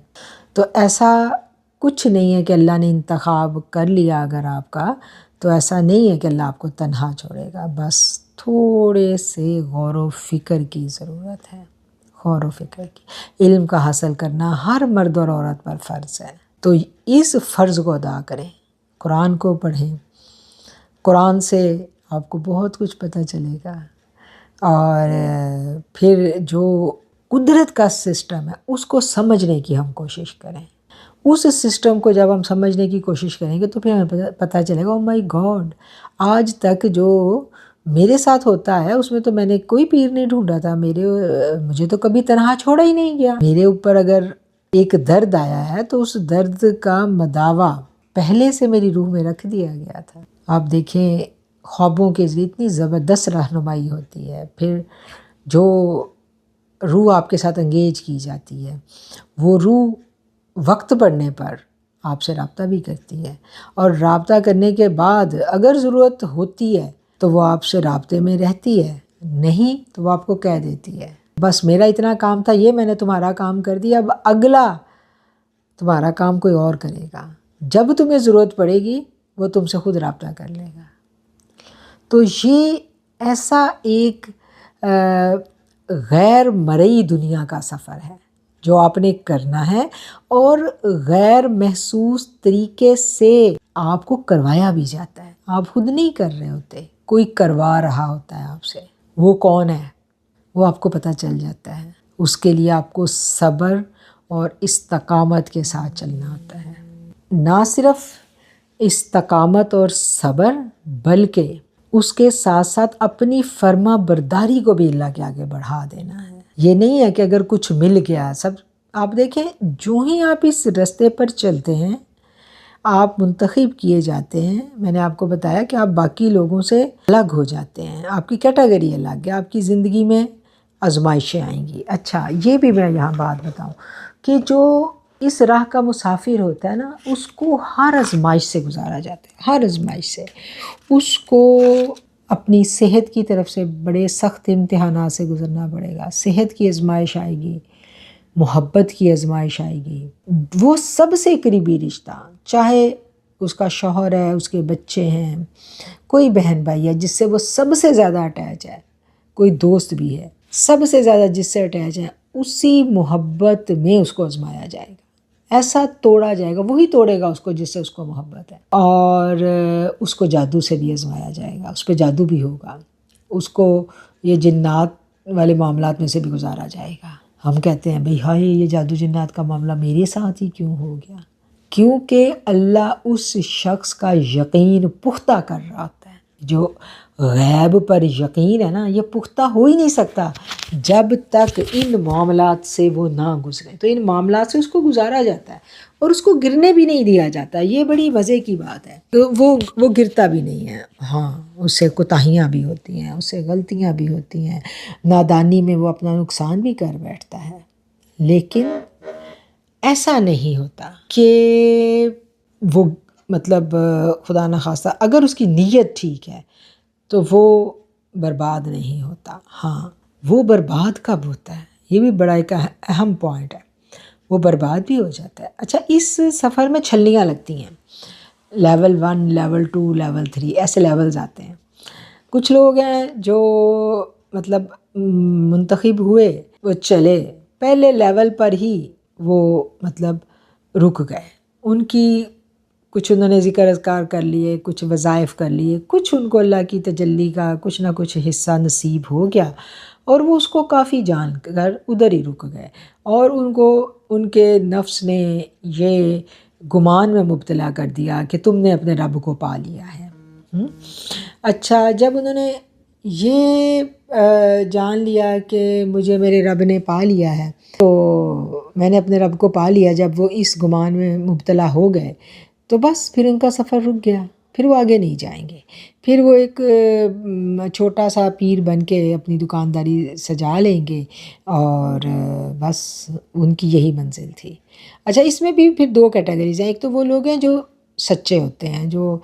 تو ایسا کچھ نہیں ہے کہ اللہ نے انتخاب کر لیا اگر آپ کا، تو ایسا نہیں ہے کہ اللہ آپ کو تنہا چھوڑے گا، بس تھوڑے سے غور و فکر کی ضرورت ہے، غور و فکر کی۔ علم کا حاصل کرنا ہر مرد اور عورت پر فرض ہے، تو اس فرض کو ادا کریں، قرآن کو پڑھیں، قرآن سے آپ کو بہت کچھ پتہ چلے گا، اور پھر جو قدرت کا سسٹم ہے اس کو سمجھنے کی ہم کوشش کریں۔ اس سسٹم کو جب ہم سمجھنے کی کوشش کریں گے تو پھر ہمیں پتہ چلے گا، او مائی گاڈ، آج تک جو میرے ساتھ ہوتا ہے اس میں تو میں نے کوئی پیر نہیں ڈھونڈا تھا، مجھے تو کبھی تنہا چھوڑا ہی نہیں گیا۔ میرے اوپر اگر ایک درد آیا ہے تو اس درد کا مداوا پہلے سے میری روح میں رکھ دیا گیا تھا۔ آپ دیکھیں خوابوں کے ذریعے اتنی زبردست رہنمائی ہوتی ہے، پھر جو روح آپ کے ساتھ انگیج کی جاتی ہے وہ روح وقت پڑنے پر آپ سے رابطہ بھی کرتی ہے، اور رابطہ کرنے کے بعد اگر ضرورت ہوتی ہے تو وہ آپ سے رابطے میں رہتی ہے، نہیں تو وہ آپ کو کہہ دیتی ہے بس میرا اتنا کام تھا، یہ میں نے تمہارا کام کر دیا، اب اگلا تمہارا کام کوئی اور کرے گا، جب تمہیں ضرورت پڑے گی وہ تم سے خود رابطہ کر لے گا۔ تو یہ ایسا ایک غیر مرئی دنیا کا سفر ہے جو آپ نے کرنا ہے، اور غیر محسوس طریقے سے آپ کو کروایا بھی جاتا ہے، آپ خود نہیں کر رہے ہوتے، کوئی کروا رہا ہوتا ہے آپ سے۔ وہ کون ہے وہ آپ کو پتہ چل جاتا ہے، اس کے لیے آپ کو صبر اور استقامت کے ساتھ چلنا ہوتا ہے، نہ صرف استقامت اور صبر بلکہ اس کے ساتھ ساتھ اپنی فرما برداری کو بھی اللہ کے آگے بڑھا دینا ہے۔ یہ نہیں ہے کہ اگر کچھ مل گیا سب، آپ دیکھیں جو ہی آپ اس رستے پر چلتے ہیں آپ منتخب کیے جاتے ہیں، میں نے آپ کو بتایا کہ آپ باقی لوگوں سے الگ ہو جاتے ہیں، آپ کی کیٹیگری الگ ہے، آپ کی زندگی میں آزمائشیں آئیں گی۔ اچھا یہ بھی میں یہاں بات بتاؤں کہ جو اس راہ کا مسافر ہوتا ہے نا اس کو ہر آزمائش سے گزارا جاتا ہے، ہر آزمائش سے اس کو اپنی صحت کی طرف سے بڑے سخت امتحانات سے گزرنا پڑے گا، صحت کی آزمائش آئے گی، محبت کی آزمائش آئے گی، وہ سب سے قریبی رشتہ چاہے اس کا شوہر ہے، اس کے بچے ہیں، کوئی بہن بھائی ہے جس سے وہ سب سے زیادہ اٹیچ ہے، کوئی دوست بھی ہے، سب سے زیادہ جس سے اٹیچ ہے، اسی محبت میں اس کو آزمایا جائے گا، ایسا توڑا جائے گا، وہی توڑے گا اس کو جس سے اس کو محبت ہے، اور اس کو جادو سے بھی آزمایا جائے گا، اس پہ جادو بھی ہوگا، اس کو یہ جنات والے معاملات میں سے بھی گزارا جائے گا۔ ہم کہتے ہیں بھئی ہائے یہ جادو جنات کا معاملہ میرے ساتھ ہی کیوں ہو گیا؟ کیونکہ اللہ اس شخص کا یقین پختہ کر رہا ہوتا ہے۔ جو غیب پر یقین ہے نا، یہ پختہ ہو ہی نہیں سکتا جب تک ان معاملات سے وہ نہ گزرے، تو ان معاملات سے اس کو گزارا جاتا ہے اور اس کو گرنے بھی نہیں دیا جاتا۔ یہ بڑی مزے کی بات ہے، تو وہ گرتا بھی نہیں ہے۔ ہاں، اس سے کوتاہیاں بھی ہوتی ہیں، اس سے غلطیاں بھی ہوتی ہیں، نادانی میں وہ اپنا نقصان بھی کر بیٹھتا ہے، لیکن ایسا نہیں ہوتا کہ وہ مطلب خدا نخواستہ اگر اس کی نیت ٹھیک ہے تو وہ برباد نہیں ہوتا۔ ہاں، وہ برباد کب ہوتا ہے؟ یہ بھی بڑا ایک اہم پوائنٹ ہے، وہ برباد بھی ہو جاتا ہے۔ اچھا، اس سفر میں چھلنیاں لگتی ہیں، لیول 1، لیول 2، لیول 3 ایسے لیولز آتے ہیں۔ کچھ لوگ ہیں جو مطلب منتخب ہوئے، وہ چلے پہلے لیول پر ہی وہ مطلب رک گئے، ان کی کچھ انہوں نے ذکر اذکار کر لیے، کچھ وظائف کر لیے، کچھ ان کو اللہ کی تجلی کا کچھ نہ کچھ حصہ نصیب ہو گیا، اور وہ اس کو کافی جان کر ادھر ہی رک گئے، اور ان کو ان کے نفس نے یہ گمان میں مبتلا کر دیا کہ تم نے اپنے رب کو پا لیا ہے۔ اچھا، جب انہوں نے یہ جان لیا کہ مجھے میرے رب نے پا لیا ہے، تو میں نے اپنے رب کو پا لیا، جب وہ اس گمان میں مبتلا ہو گئے تو بس پھر ان کا سفر رک گیا، پھر وہ آگے نہیں جائیں گے، پھر وہ ایک چھوٹا سا پیر بن کے اپنی دکانداری سجا لیں گے، اور بس ان کی یہی منزل تھی۔ اچھا، اس میں بھی پھر 2 کیٹیگریز ہیں۔ ایک تو وہ لوگ ہیں جو سچے ہوتے ہیں، جو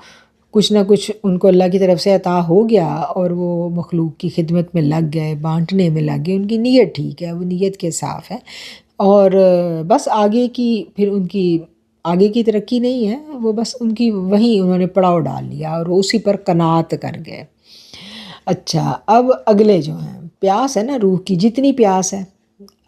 کچھ نہ کچھ ان کو اللہ کی طرف سے عطا ہو گیا اور وہ مخلوق کی خدمت میں لگ گئے، بانٹنے میں لگ گئے، ان کی نیت ٹھیک ہے، وہ نیت کے صاف ہے، اور بس آگے کی پھر ان کی آگے کی ترقی نہیں ہے، وہ بس ان کی وہیں انہوں نے پڑاؤ ڈال لیا اور وہ اسی پر قناعت کر گئے۔ اچھا، اب اگلے جو ہیں، پیاس ہے نا روح کی، جتنی پیاس ہے،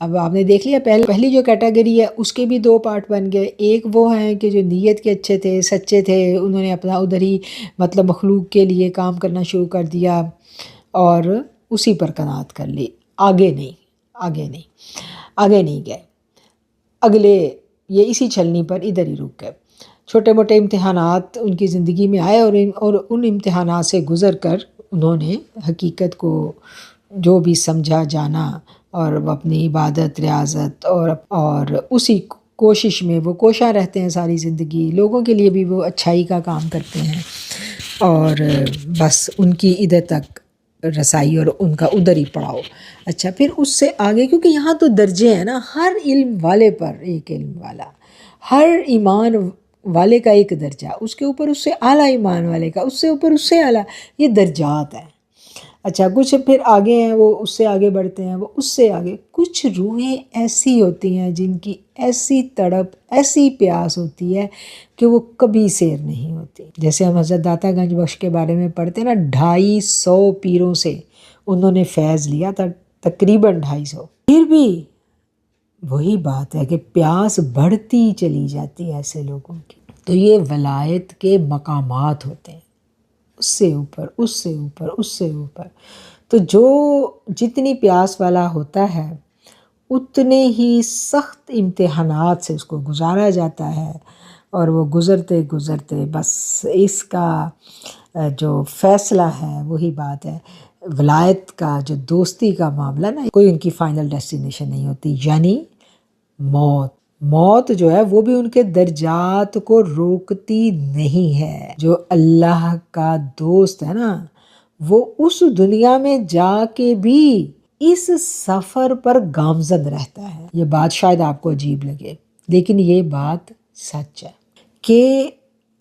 اب آپ نے دیکھ لیا پہلی جو کیٹیگری ہے اس کے بھی 2 پارٹ بن گئے۔ ایک وہ ہیں کہ جو نیت کے اچھے تھے، سچے تھے، انہوں نے اپنا ادھر ہی مطلب مخلوق کے لیے کام کرنا شروع کر دیا اور اسی پر قناعت کر لی، آگے نہیں گئے، اگلے یہ اسی چھلنی پر ادھر ہی رک گئے۔ چھوٹے موٹے امتحانات ان کی زندگی میں آئے، اور ان امتحانات سے گزر کر انہوں نے حقیقت کو جو بھی سمجھا، جانا، اور وہ اپنی عبادت، ریاضت اور اسی کوشش میں وہ کوشاں رہتے ہیں ساری زندگی، لوگوں کے لیے بھی وہ اچھائی کا کام کرتے ہیں، اور بس ان کی ادھر تک رسائی اور ان کا ادھر ہی پڑاؤ۔ اچھا، پھر اس سے آگے، کیونکہ یہاں تو درجے ہیں نا، ہر علم والے پر ایک علم والا، ہر ایمان والے کا ایک درجہ، اس کے اوپر اس سے اعلیٰ ایمان والے کا، اس سے اوپر اس سے اعلیٰ، یہ درجات ہیں۔ اچھا، کچھ پھر آگے ہیں، وہ اس سے آگے بڑھتے ہیں، وہ اس سے آگے۔ کچھ روحیں ایسی ہوتی ہیں جن کی ایسی تڑپ، ایسی پیاس ہوتی ہے کہ وہ کبھی سیر نہیں ہوتی۔ جیسے ہم حضرت داتا گنج بخش کے بارے میں پڑھتے ہیں نا، 250 پیروں سے انہوں نے فیض لیا تھا، تقریباً 250، پھر بھی وہی بات ہے کہ پیاس بڑھتی چلی جاتی ہے ایسے لوگوں کی۔ تو یہ ولایت کے مقامات ہوتے ہیں، اس سے اوپر، اس سے اوپر، اس سے اوپر۔ تو جو جتنی پیاس والا ہوتا ہے اتنے ہی سخت امتحانات سے اس کو گزارا جاتا ہے، اور وہ گزرتے گزرتے بس اس کا جو فیصلہ ہے وہی بات ہے۔ ولایت کا جو دوستی کا معاملہ نا، کوئی ان کی فائنل ڈیسٹینیشن نہیں ہوتی، یعنی موت جو ہے وہ بھی ان کے درجات کو روکتی نہیں ہے۔ جو اللہ کا دوست ہے نا، وہ اس دنیا میں جا کے بھی اس سفر پر گامزن رہتا ہے۔ یہ بات شاید آپ کو عجیب لگے، لیکن یہ بات سچ ہے کہ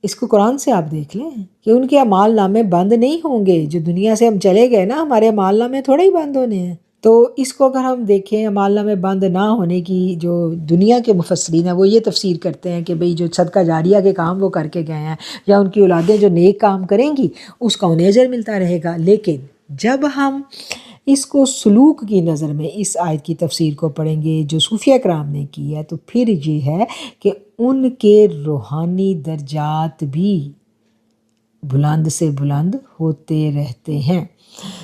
اس کو قرآن سے آپ دیکھ لیں کہ ان کے اعمال نامے بند نہیں ہوں گے۔ جو دنیا سے ہم چلے گئے نا، ہمارے اعمال نامے تھوڑے ہی بند ہونے ہیں۔ تو اس کو اگر ہم دیکھیں امالنا میں بند نہ ہونے کی جو دنیا کے مفسرین ہیں وہ یہ تفسیر کرتے ہیں کہ بھئی جو صدقہ جاریہ کے کام وہ کر کے گئے ہیں یا ان کی اولادیں جو نیک کام کریں گی اس کا انہیں اجر ملتا رہے گا. لیکن جب ہم اس کو سلوک کی نظر میں اس آیت کی تفسیر کو پڑھیں گے جو صوفیہ کرام نے کی ہے تو پھر یہ ہے کہ ان کے روحانی درجات بھی بلند سے بلند ہوتے رہتے ہیں.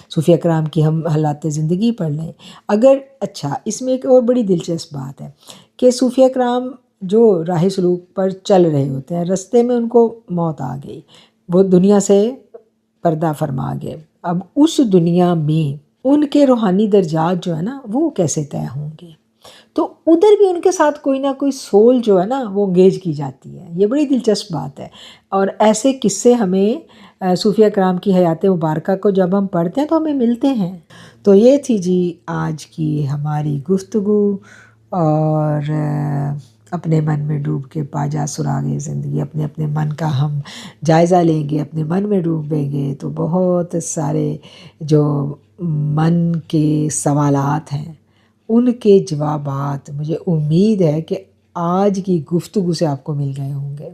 صوفیہ کرام کی ہم حالات زندگی پڑھ لیں. اگر اچھا اس میں ایک اور بڑی دلچسپ بات ہے کہ صوفیہ کرام جو راہ سلوک پر چل رہے ہوتے ہیں رستے میں ان کو موت آ گئی، وہ دنیا سے پردہ فرما گئے. اب اس دنیا میں ان کے روحانی درجات جو ہے نا وہ کیسے طے ہوں گے؟ تو ادھر بھی ان کے ساتھ کوئی نہ کوئی سول جو ہے نا وہ انگیج کی جاتی ہے. یہ بڑی دلچسپ بات ہے اور ایسے قصے ہمیں صوفیہ کرام کی حیات مبارکہ کو جب ہم پڑھتے ہیں تو ہمیں ملتے ہیں. تو یہ تھی جی آج کی ہماری گفتگو، اور اپنے من میں ڈوب کے پا جا سراغ زندگی. اپنے اپنے من کا ہم جائزہ لیں گے، اپنے من میں ڈوبیں گے تو بہت سارے جو من کے سوالات ہیں ان کے جوابات مجھے امید ہے کہ آج کی گفتگو سے آپ کو مل گئے ہوں گے.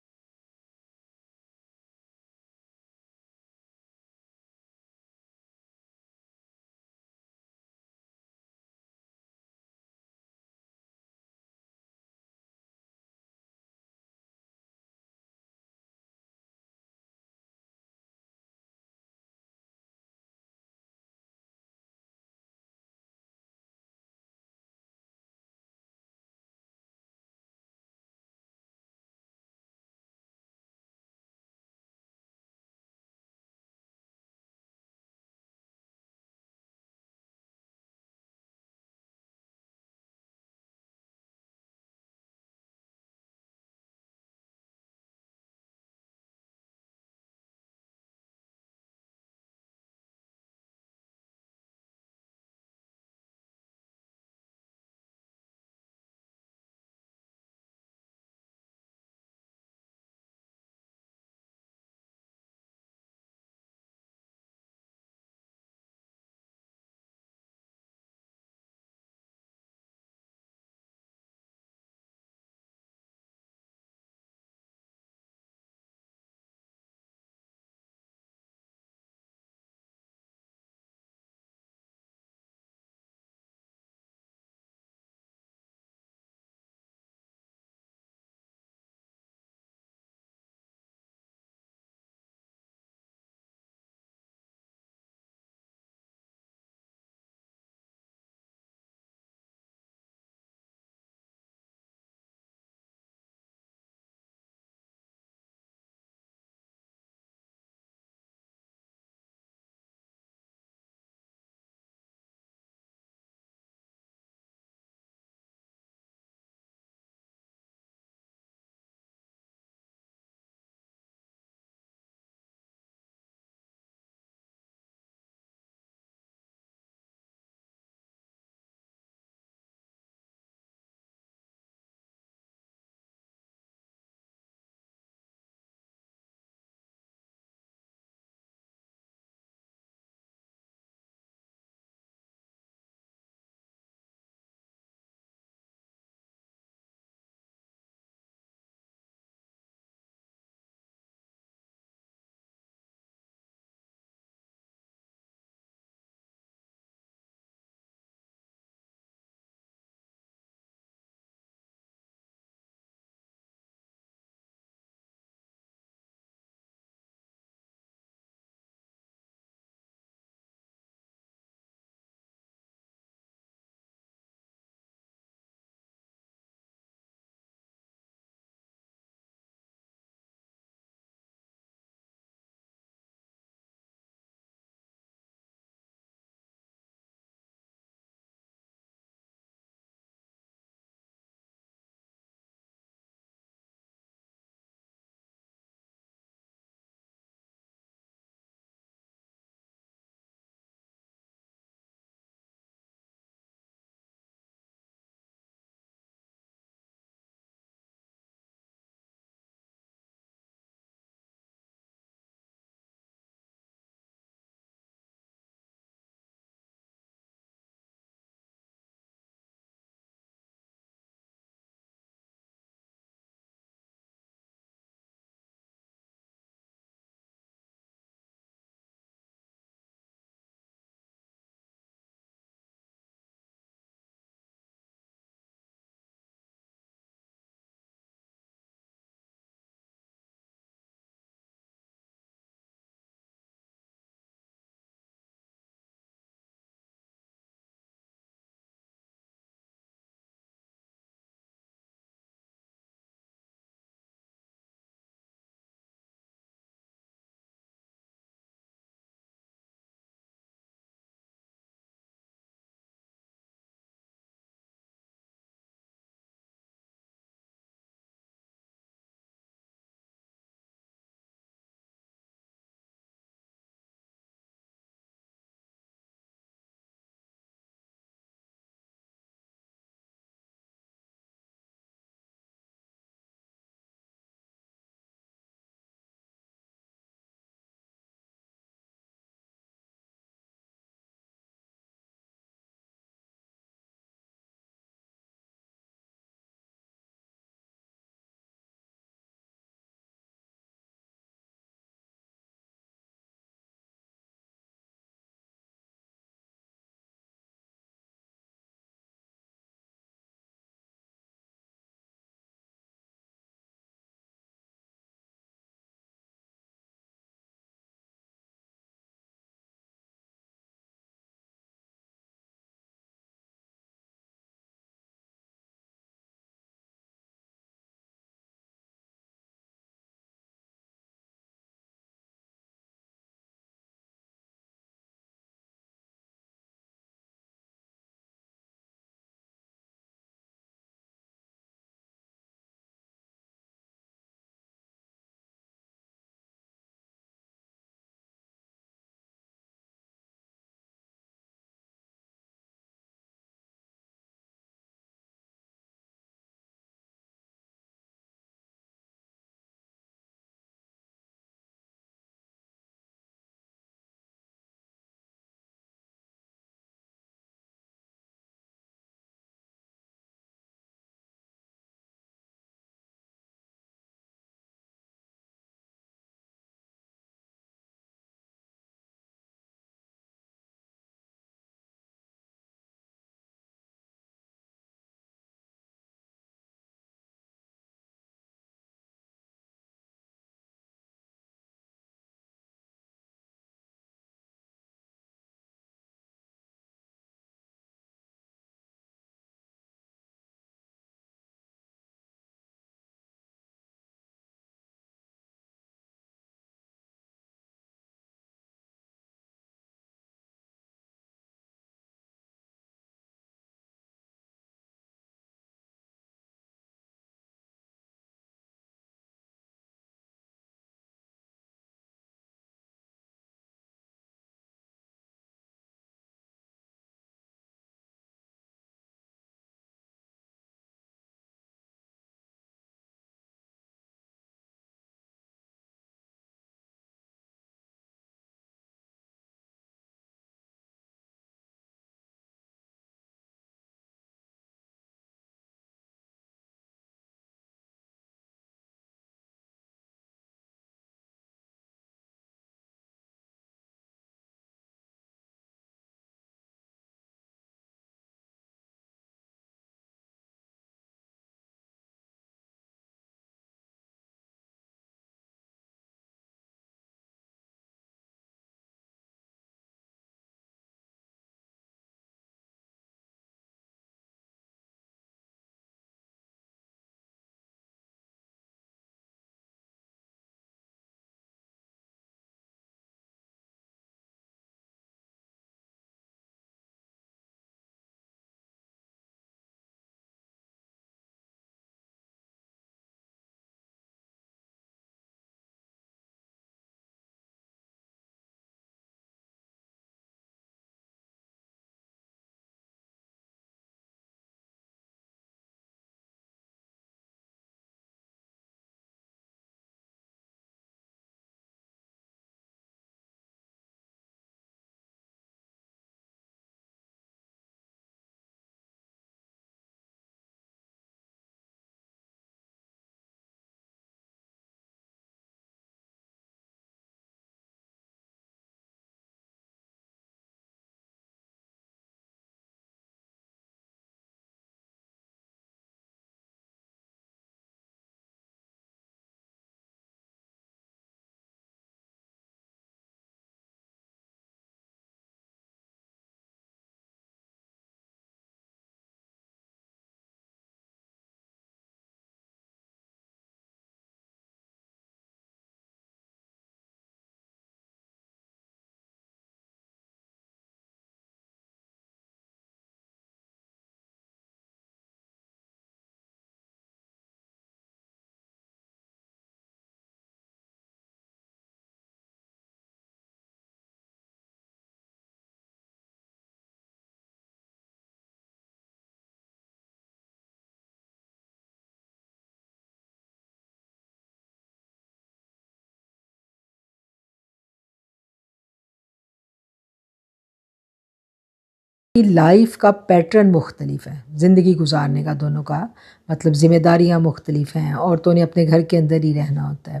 کی لائف کا پیٹرن مختلف ہے، زندگی گزارنے کا دونوں کا مطلب ذمہ داریاں مختلف ہیں، عورتوں نے اپنے گھر کے اندر ہی رہنا ہوتا ہے،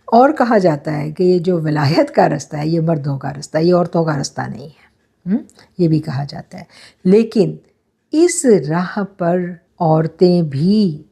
اور کہا جاتا ہے کہ یہ جو ولایت کا رستہ ہے یہ مردوں کا رستہ ہے، یہ عورتوں کا رستہ نہیں ہے، یہ بھی کہا جاتا ہے۔ لیکن اس راہ پر عورتیں بھی